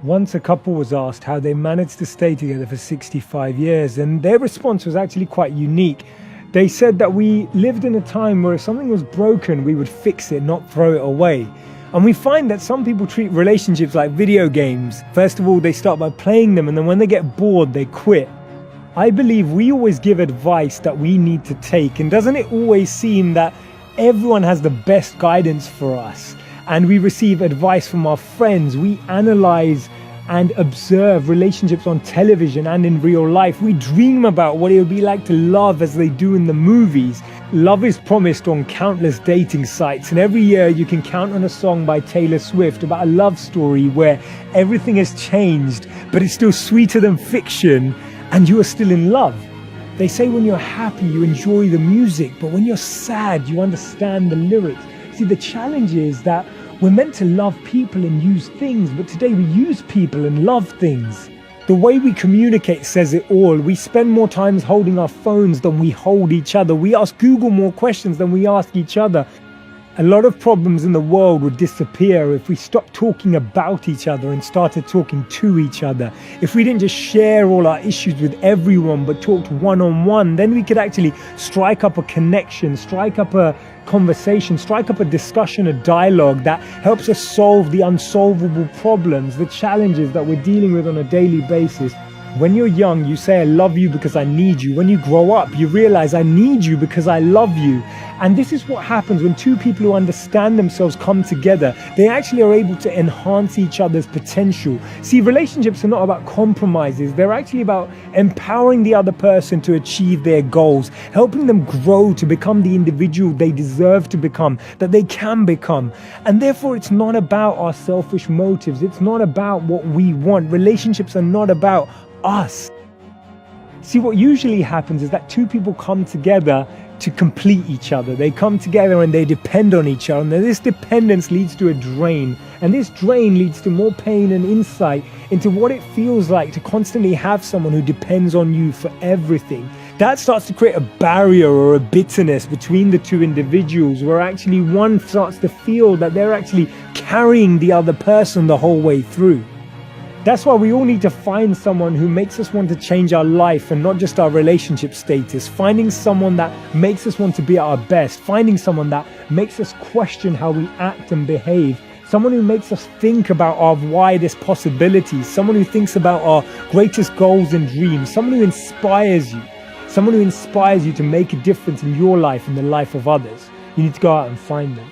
Once a couple was asked how they managed to stay together for 65 years, and their response was actually quite unique. They said that we lived in a time where if something was broken, we would fix it, not throw it away. And we find that some people treat relationships like video games. First of all, they start by playing them, and then when they get bored, they quit. I believe we always give advice that we need to take, and doesn't it always seem that everyone has the best guidance for us? And we receive advice from our friends. We analyze and observe relationships on television and in real life. We dream about what it would be like to love as they do in the movies. Love is promised on countless dating sites, and every year you can count on a song by Taylor Swift about a love story where everything has changed, but it's still sweeter than fiction, and you are still in love. They say when you're happy, you enjoy the music, but when you're sad, you understand the lyrics. See, the challenge is that we're meant to love people and use things, but today we use people and love things. The way we communicate says it all. We spend more time holding our phones than we hold each other. We ask Google more questions than we ask each other. A lot of problems in the world would disappear if we stopped talking about each other and started talking to each other. If we didn't just share all our issues with everyone but talked one-on-one, then we could actually strike up a connection, strike up a conversation, strike up a discussion, a dialogue that helps us solve the unsolvable problems, the challenges that we're dealing with on a daily basis. When you're young, you say, I love you because I need you. When you grow up, you realize I need you because I love you. And this is what happens when two people who understand themselves come together. They actually are able to enhance each other's potential. See, relationships are not about compromises. They're actually about empowering the other person to achieve their goals, helping them grow to become the individual they deserve to become, that they can become. And therefore, it's not about our selfish motives. It's not about what we want. Relationships are not about us. See, what usually happens is that two people come together to complete each other. They come together and they depend on each other. And this dependence leads to a drain. And this drain leads to more pain and insight into what it feels like to constantly have someone who depends on you for everything. That starts to create a barrier or a bitterness between the two individuals, where actually one starts to feel that they're actually carrying the other person the whole way through. That's why we all need to find someone who makes us want to change our life and not just our relationship status. Finding someone that makes us want to be at our best. Finding someone that makes us question how we act and behave. Someone who makes us think about our widest possibilities. Someone who thinks about our greatest goals and dreams. Someone who inspires you. Someone who inspires you to make a difference in your life and the life of others. You need to go out and find them.